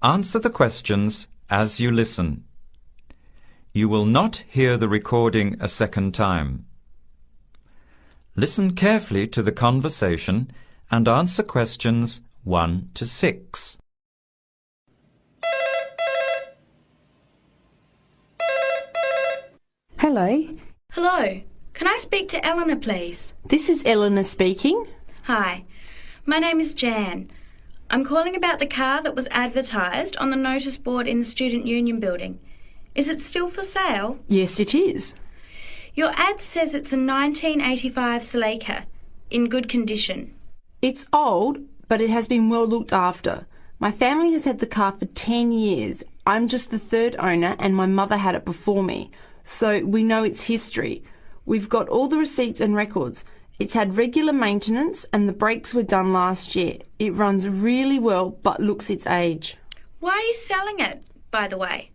answer the questions as you listen. You will not hear the recording a second time. Listen carefully to the conversation and answer questions 1 to 6. Hello. Hello. Can I speak to Eleanor, please? This is Eleanor speaking. Hi. My name is Jan. I'm calling about the car that was advertised on the notice board in the Student Union building. Is it still for sale? Yes, it is. Your ad says it's a 1985 Celica, in good condition. It's old, but it has been well looked after. My family has had the car for 10 years. I'm just the third owner and my mother had it before me, so we know its history. We've got all the receipts and records. It's had regular maintenance and the brakes were done last year. It runs really well but looks its age. Why are you selling it, by the way?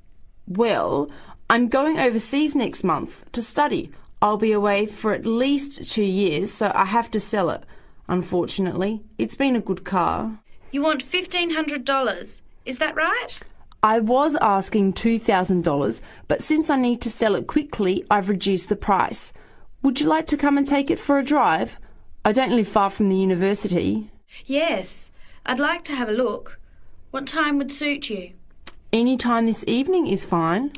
Well, I'm going overseas next month to study. I'll be away for at least 2 years, so I have to sell it. Unfortunately, it's been a good car. You want $1,500, is that right? I was asking $2,000, but since I need to sell it quickly, I've reduced the price. Would you like to come and take it for a drive? I don't live far from the university. Yes, I'd like to have a look. What time would suit you? Any time this evening is fine.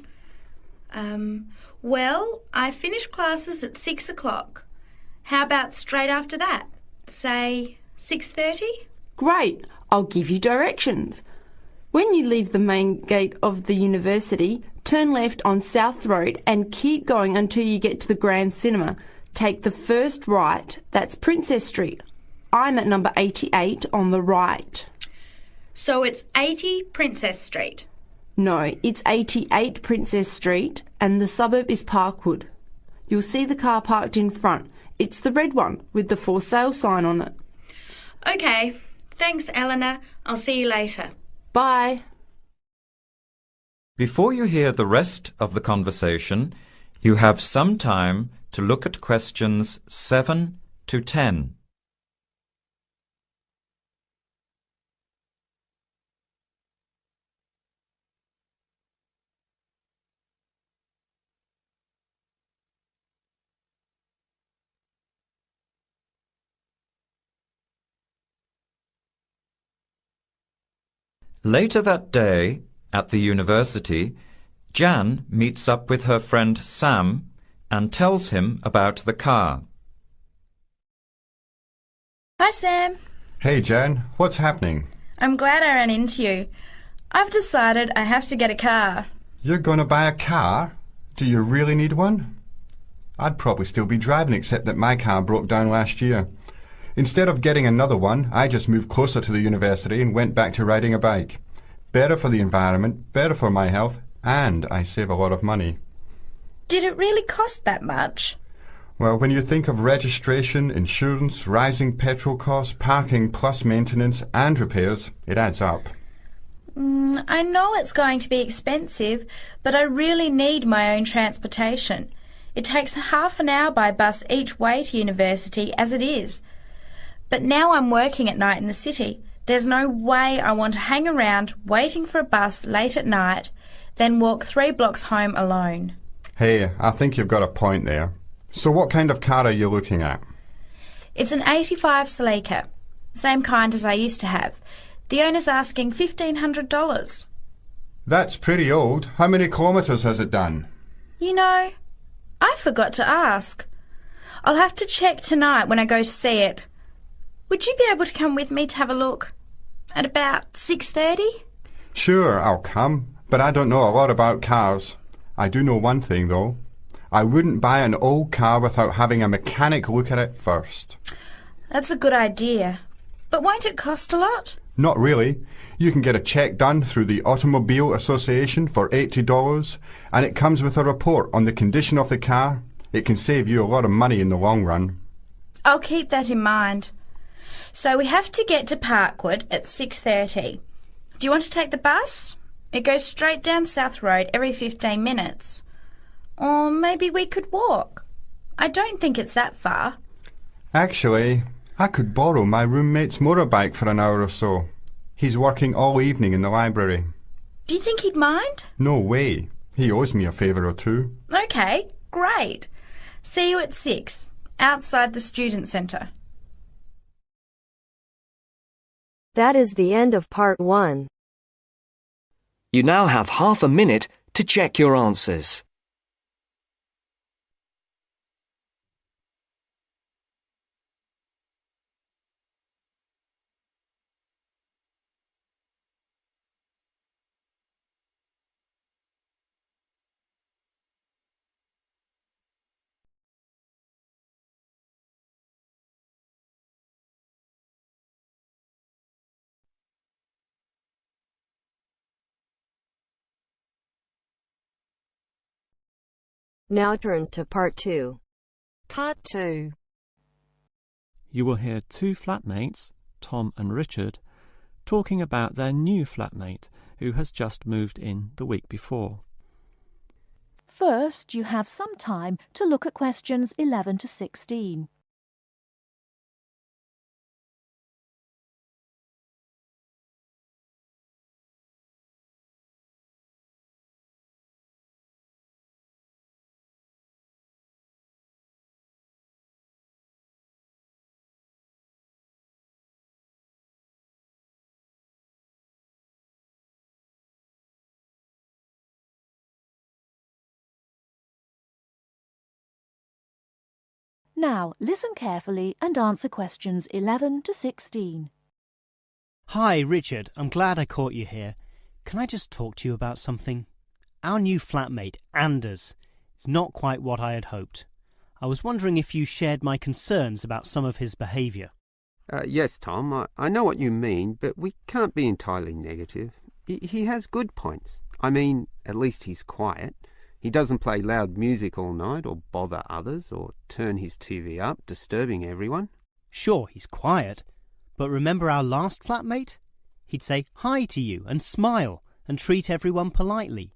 Well, I finish classes at 6 o'clock. How about straight after that? Say 6:30? Great, I'll give you directions. When you leave the main gate of the university, turn left on South Road and keep going until you get to the Grand Cinema. Take the first right, that's Princess Street. I'm at number 88 on the right. So it's 80 Princess Street? No, it's 88 Princess Street and the suburb is Parkwood. You'll see the car parked in front. It's the red one with the for sale sign on it. OK, thanks Eleanor. I'll see you later. Bye. Before you hear the rest of the conversation, you have some time to look at questions 7 to 10. Later that day, at the university, Jan meets up with her friend Sam and tells him about the car. Hi, Sam. Hey, Jan. What's happening? I'm glad I ran into you. I've decided I have to get a car. You're going to buy a car? Do you really need one? I'd probably still be driving, except that my car broke down last year. Instead of getting another one, I just moved closer to the university and went back to riding a bike. Better for the environment, better for my health, and I save a lot of money. Did it really cost that much? Well, when you think of registration, insurance, rising petrol costs, parking plus maintenance and repairs, it adds up. I know it's going to be expensive, but I really need my own transportation. It takes half an hour by bus each way to university as it is. But now I'm working at night in the city. There's no way I want to hang around waiting for a bus late at night, then walk 3 blocks home alone. Hey, I think you've got a point there. So what kind of car are you looking at? It's an 85 Celica, same kind as I used to have. The owner's asking $1,500. That's pretty old. How many kilometres has it done? You know, I forgot to ask. I'll have to check tonight when I go to see it. Would you be able to come with me to have a look? At about 6:30? Sure, I'll come, but I don't know a lot about cars. I do know one thing, though. I wouldn't buy an old car without having a mechanic look at it first. That's a good idea. But won't it cost a lot? Not really. You can get a check done through the Automobile Association for $80, and it comes with a report on the condition of the car. It can save you a lot of money in the long run. I'll keep that in mind. So we have to get to Parkwood at 6:30. Do you want to take the bus? It goes straight down South Road every 15 minutes. Or maybe we could walk. I don't think it's that far. Actually, I could borrow my roommate's motorbike for an hour or so. He's working all evening in the library. Do you think he'd mind? No way. He owes me a favour or two. Okay, great. See you at 6, outside the student centre. That is the end of part 1. You now have half a minute to check your answers. Now turns to part 2. Part 2. You will hear two flatmates, Tom and Richard, talking about their new flatmate who has just moved in the week before. First, you have some time to look at questions 11 to 16. Now, listen carefully and answer questions 11 to 16. Hi, Richard. I'm glad I caught you here. Can I just talk to you about something? Our new flatmate, Anders, is not quite what I had hoped. I was wondering if you shared my concerns about some of his behaviour. Yes, Tom, I know what you mean, but we can't be entirely negative. He has good points. I mean, at least he's quiet. He doesn't play loud music all night or bother others or turn his TV up, disturbing everyone. Sure, he's quiet, but remember our last flatmate? He'd say hi to you and smile and treat everyone politely.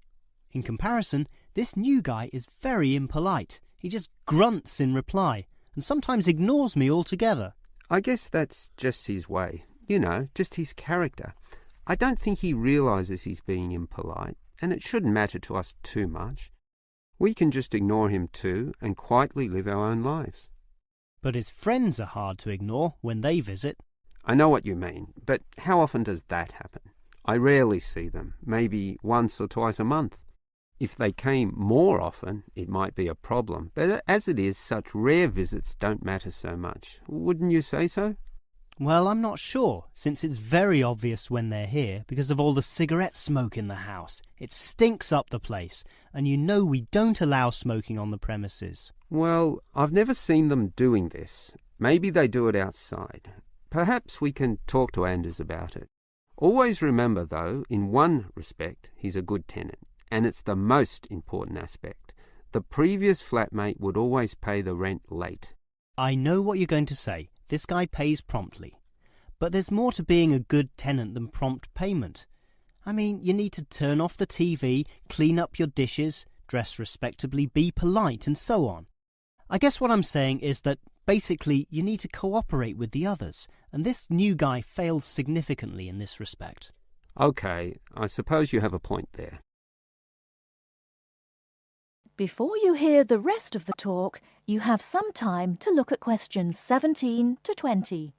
In comparison, this new guy is very impolite. He just grunts in reply and sometimes ignores me altogether. I guess that's just his way. You know, just his character. I don't think he realises he's being impolite, and it shouldn't matter to us too much. We can just ignore him too and quietly live our own lives. But his friends are hard to ignore when they visit. I know what you mean, but how often does that happen? I rarely see them, maybe once or twice a month. If they came more often, it might be a problem, but as it is, such rare visits don't matter so much. Wouldn't you say so? Well, I'm not sure, since it's very obvious when they're here because of all the cigarette smoke in the house. It stinks up the place, and you know we don't allow smoking on the premises. Well, I've never seen them doing this. Maybe they do it outside. Perhaps we can talk to Anders about it. Always remember, though, in one respect, he's a good tenant, and it's the most important aspect. The previous flatmate would always pay the rent late. I know what you're going to say. This guy pays promptly. But there's more to being a good tenant than prompt payment. I mean, you need to turn off the TV, clean up your dishes, dress respectably, be polite, and so on. I guess what I'm saying is that basically you need to cooperate with the others, and this new guy fails significantly in this respect. Okay, I suppose you have a point there. Before you hear the rest of the talk, you have some time to look at questions 17 to 20.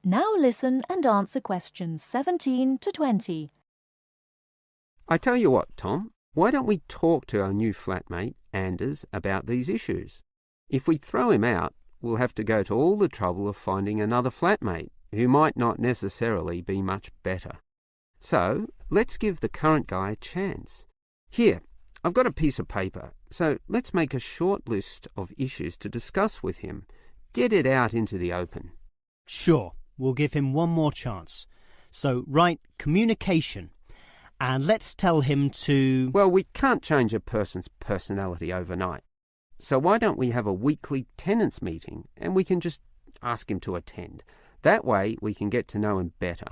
Now listen and answer questions 17 to 20. I tell you what, Tom, why don't we talk to our new flatmate, Anders, about these issues? If we throw him out, we'll have to go to all the trouble of finding another flatmate, who might not necessarily be much better. So, let's give the current guy a chance. Here, I've got a piece of paper, so let's make a short list of issues to discuss with him. Get it out into the open. Sure, we'll give him one more chance. So, write communication. And let's tell him to... Well, we can't change a person's personality overnight. So why don't we have a weekly tenants meeting and we can just ask him to attend. That way we can get to know him better.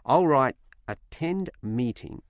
I'll write attend meeting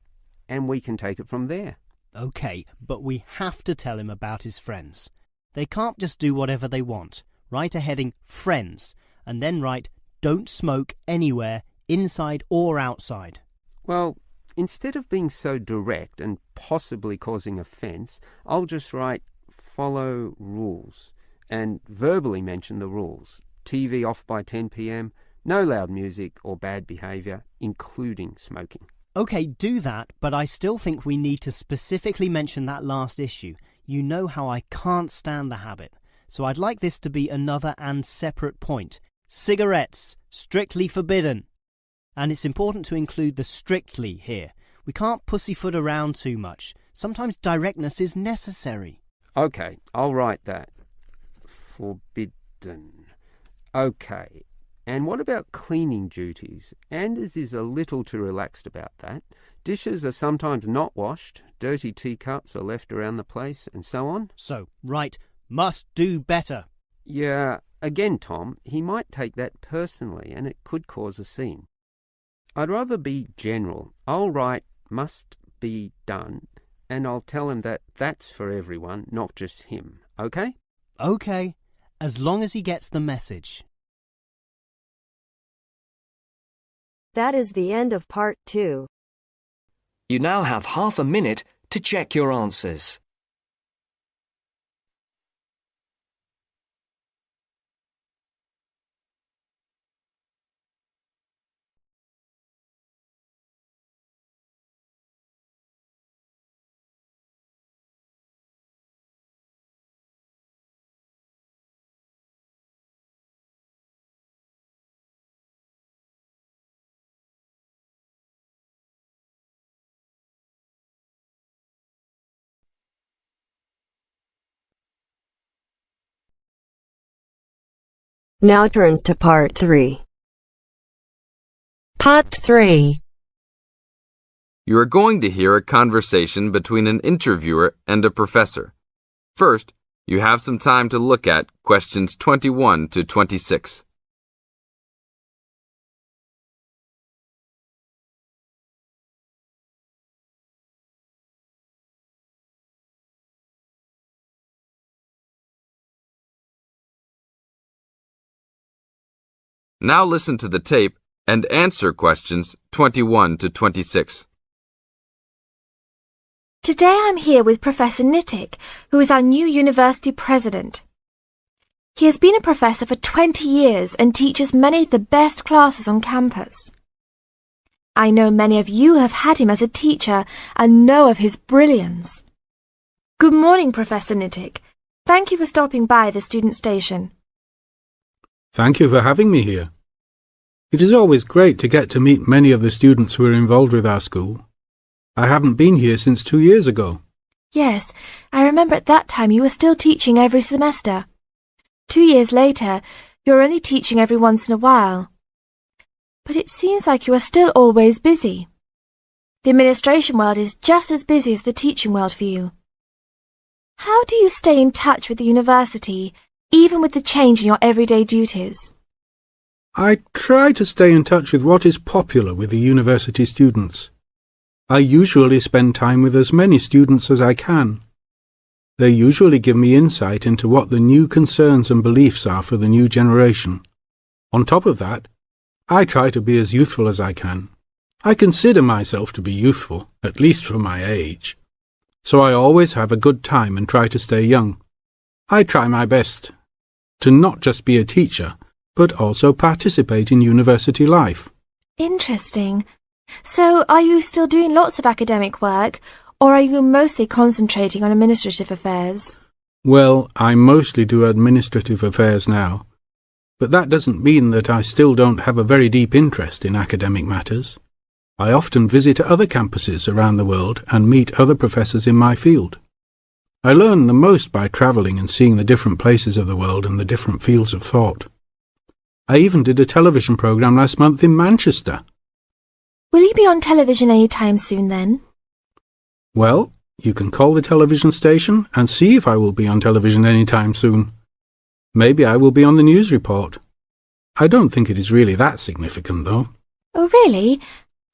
and we can take it from there. OK, but we have to tell him about his friends. They can't just do whatever they want. Write a heading friends and then write don't smoke anywhere, inside or outside. Well, instead of being so direct and possibly causing offence, I'll just write follow rules and verbally mention the rules. TV off by 10 p.m, no loud music or bad behaviour, including smoking. OK, do that, but I still think we need to specifically mention that last issue. You know how I can't stand the habit. So I'd like this to be another and separate point. Cigarettes, strictly forbidden. And it's important to include the strictly here. We can't pussyfoot around too much. Sometimes directness is necessary. OK, I'll write that. Forbidden. OK. And what about cleaning duties? Anders is a little too relaxed about that. Dishes are sometimes not washed, dirty teacups are left around the place, and so on. So, write, must do better. Yeah, again, Tom, he might take that personally, and it could cause a scene. I'd rather be general. I'll write must be done, and I'll tell him that that's for everyone, not just him. OK? OK, as long as he gets the message. That is the end of part 2. You now have half a minute to check your answers. Now turns to part 3. Part 3. You are going to hear a conversation between an interviewer and a professor. First, you have some time to look at questions 21 to 26. Now listen to the tape and answer questions 21 to 26. Today I'm here with Professor Nittick, who is our new university president. He has been a professor for 20 years and teaches many of the best classes on campus. I know many of you have had him as a teacher and know of his brilliance. Good morning, Professor Nittick. Thank you for stopping by the student station. Thank you for having me here. It is always great to get to meet many of the students who are involved with our school. I haven't been here since 2 years ago. Yes, I remember at that time you were still teaching every semester. 2 years later, you're only teaching every once in a while. But it seems like you are still always busy. The administration world is just as busy as the teaching world for you. How do you stay in touch with the university, even with the change in your everyday duties? I try to stay in touch with what is popular with the university students. I usually spend time with as many students as I can. They usually give me insight into what the new concerns and beliefs are for the new generation. On top of that, I try to be as youthful as I can. I consider myself to be youthful, at least for my age. So I always have a good time and try to stay young. I try my best to not just be a teacher, but also participate in university life. Interesting. So, are you still doing lots of academic work, or are you mostly concentrating on administrative affairs? Well, I mostly do administrative affairs now, but that doesn't mean that I still don't have a very deep interest in academic matters. I often visit other campuses around the world and meet other professors in my field. I learn the most by travelling and seeing the different places of the world and the different fields of thought. I even did a television programme last month in Manchester. Will you be on television any time soon then? Well, you can call the television station and see if I will be on television any time soon. Maybe I will be on the news report. I don't think it is really that significant, though. Oh, really?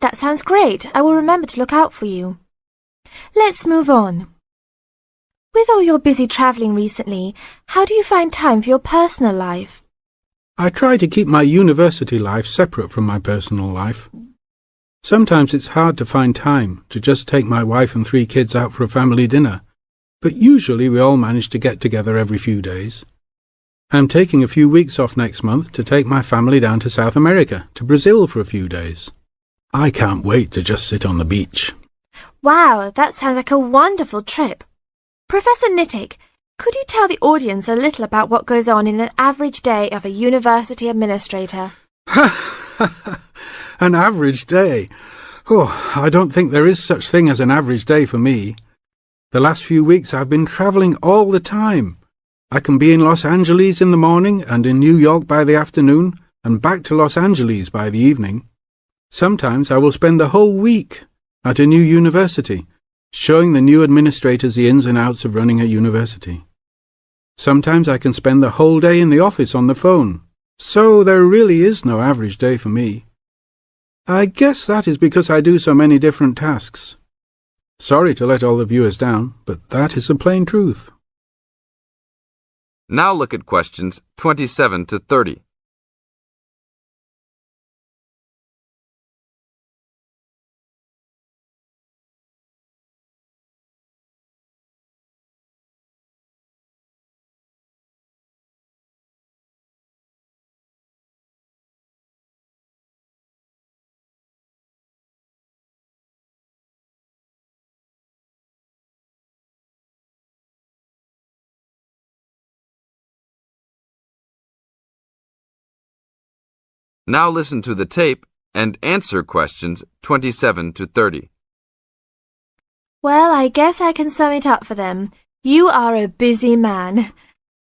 That sounds great. I will remember to look out for you. Let's move on. With all your busy travelling recently, how do you find time for your personal life? I try to keep my university life separate from my personal life. Sometimes it's hard to find time to just take my wife and 3 kids out for a family dinner, but usually we all manage to get together every few days. I'm taking a few weeks off next month to take my family down to South America, to Brazil for a few days. I can't wait to just sit on the beach. Wow, that sounds like a wonderful trip. Professor Nittick, could you tell the audience a little about what goes on in an average day of a university administrator? An average day? Oh, I don't think there is such thing as an average day for me. The last few weeks I've been travelling all the time. I can be in Los Angeles in the morning and in New York by the afternoon and back to Los Angeles by the evening. Sometimes I will spend the whole week at a new university, showing the new administrators the ins and outs of running a university. Sometimes I can spend the whole day in the office on the phone, so there really is no average day for me. I guess that is because I do so many different tasks. Sorry to let all the viewers down, but that is the plain truth. Now look at questions 27 to 30. Now listen to the tape and answer questions 27 to 30. Well, I guess I can sum it up for them. You are a busy man.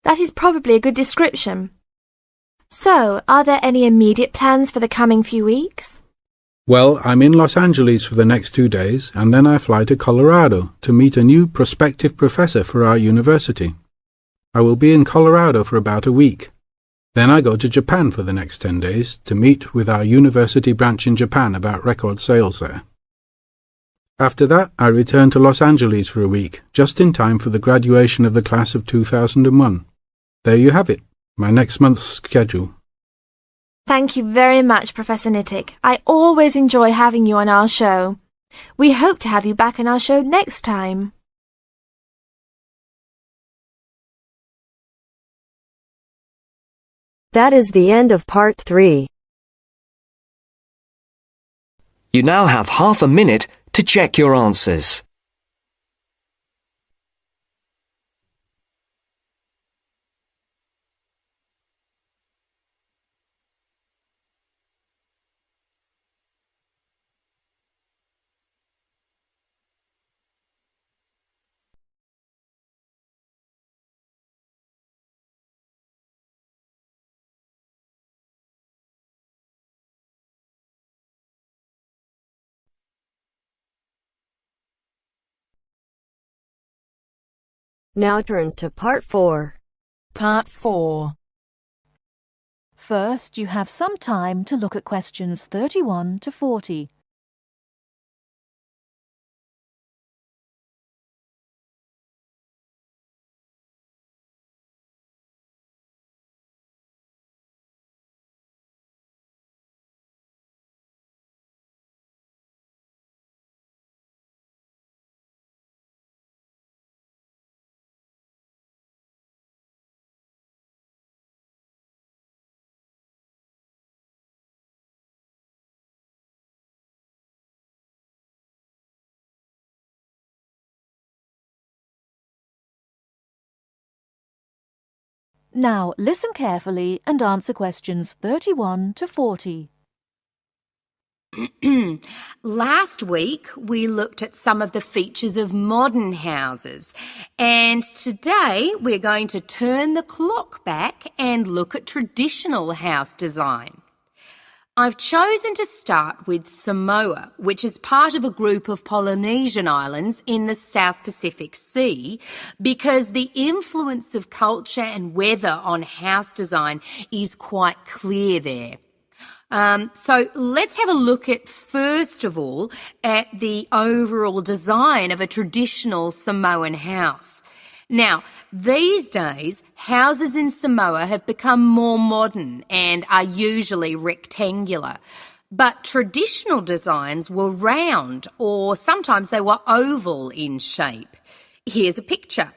That is probably a good description. So, are there any immediate plans for the coming few weeks? Well, I'm in Los Angeles for the next 2 days, and then I fly to Colorado to meet a new prospective professor for our university. I will be in Colorado for about a week. Then I go to Japan for the next 10 days to meet with our university branch in Japan about record sales there. After that, I return to Los Angeles for a week, just in time for the graduation of the class of 2001. There you have it, my next month's schedule. Thank you very much, Professor Nittick. I always enjoy having you on our show. We hope to have you back on our show next time. That is the end of part 3. You now have half a minute to check your answers. Now turns to part 4. Part 4. First, you have some time to look at questions 31 to 40. Now listen carefully and answer questions 31 to 40. Last week we looked at some of the features of modern houses, and today we're going to turn the clock back and look at traditional house design. I've chosen to start with Samoa, which is part of a group of Polynesian islands in the South Pacific Sea, because the influence of culture and weather on house design is quite clear there. So let's have a look at, first of all, at the overall design of a traditional Samoan house. Now, these days, houses in Samoa have become more modern and are usually rectangular. But traditional designs were round, or sometimes they were oval in shape. Here's a picture.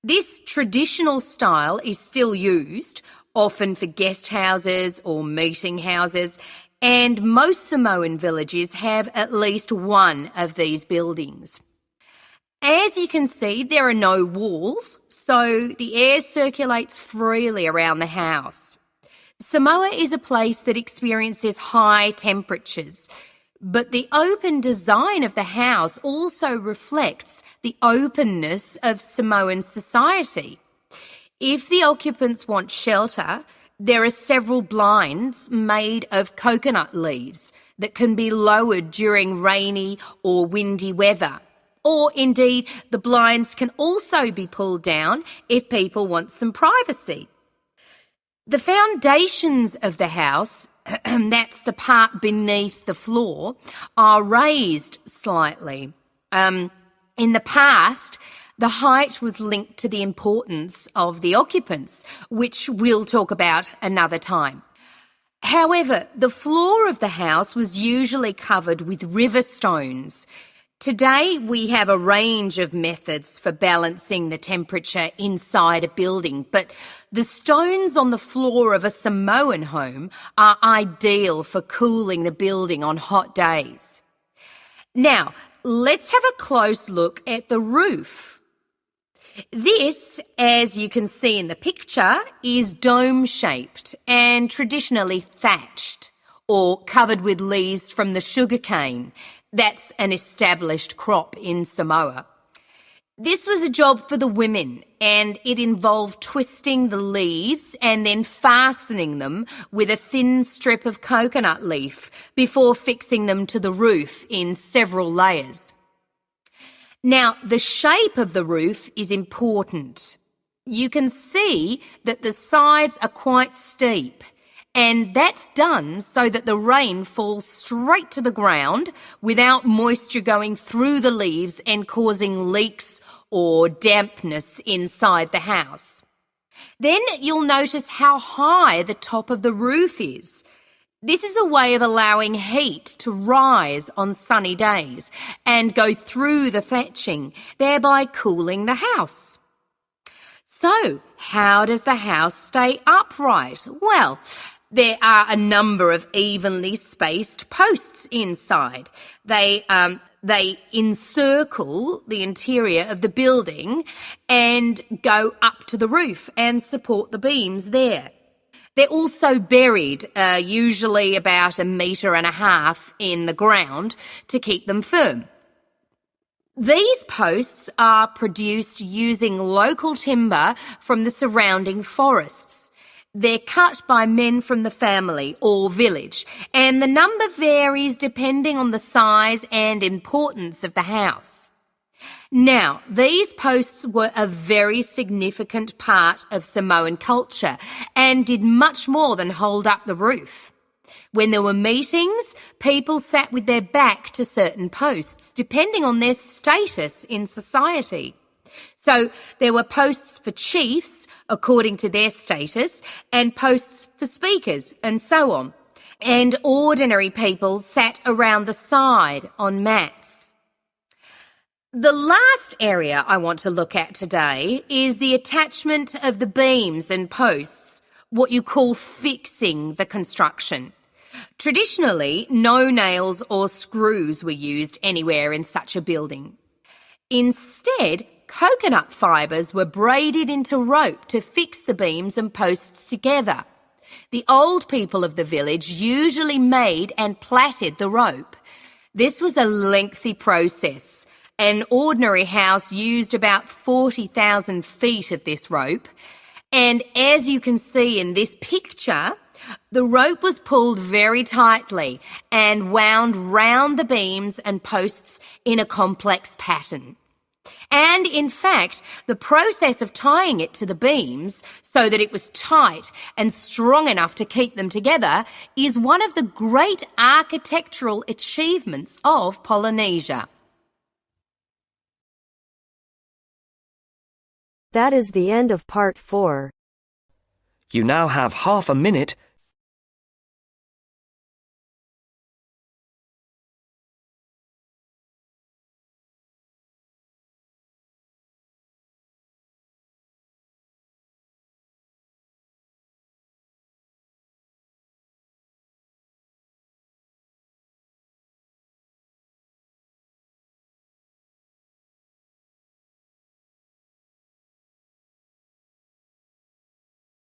This traditional style is still used, often for guest houses or meeting houses, and most Samoan villages have at least one of these buildings. As you can see, there are no walls, so the air circulates freely around the house. Samoa is a place that experiences high temperatures, but the open design of the house also reflects the openness of Samoan society. If the occupants want shelter, there are several blinds made of coconut leaves that can be lowered during rainy or windy weather. Or indeed, the blinds can also be pulled down if people want some privacy. The foundations of the house, that's the part beneath the floor, are raised slightly. In the past, the height was linked to the importance of the occupants, which we'll talk about another time. However, the floor of the house was usually covered with river stones. Today, we have a range of methods for balancing the temperature inside a building, but the stones on the floor of a Samoan home are ideal for cooling the building on hot days. Now, let's have a close look at the roof. This, as you can see in the picture, is dome-shaped and traditionally thatched or covered with leaves from the sugarcane. That's an established crop in Samoa. This was a job for the women, and it involved twisting the leaves and then fastening them with a thin strip of coconut leaf before fixing them to the roof in several layers. Now, the shape of the roof is important. You can see that the sides are quite steep, and that's done so that the rain falls straight to the ground without moisture going through the leaves and causing leaks or dampness inside the house. Then you'll notice how high the top of the roof is. This is a way of allowing heat to rise on sunny days and go through the thatching, thereby cooling the house. So, how does the house stay upright? Well, there are a number of evenly spaced posts inside. They encircle the interior of the building and go up to the roof and support the beams there. They're also buried, usually about 1.5 meters in the ground to keep them firm. These posts are produced using local timber from the surrounding forests. They're cut by men from the family or village, and the number varies depending on the size and importance of the house. Now, these posts were a very significant part of Samoan culture and did much more than hold up the roof. When there were meetings, people sat with their back to certain posts, depending on their status in society. So there were posts for chiefs, according to their status, and posts for speakers, and so on. And ordinary people sat around the side on mats. The last area I want to look at today is the attachment of the beams and posts, what you call fixing the construction. Traditionally, no nails or screws were used anywhere in such a building. Instead, coconut fibres were braided into rope to fix the beams and posts together. The old people of the village usually made and plaited the rope. This was a lengthy process. An ordinary house used about 40,000 feet of this rope. And as you can see in this picture, The rope was pulled very tightly and wound round the beams and posts in a complex pattern. And in fact, the process of tying it to the beams so that it was tight and strong enough to keep them together is one of the great architectural achievements of Polynesia. That is the end of part 4. You now have half a minute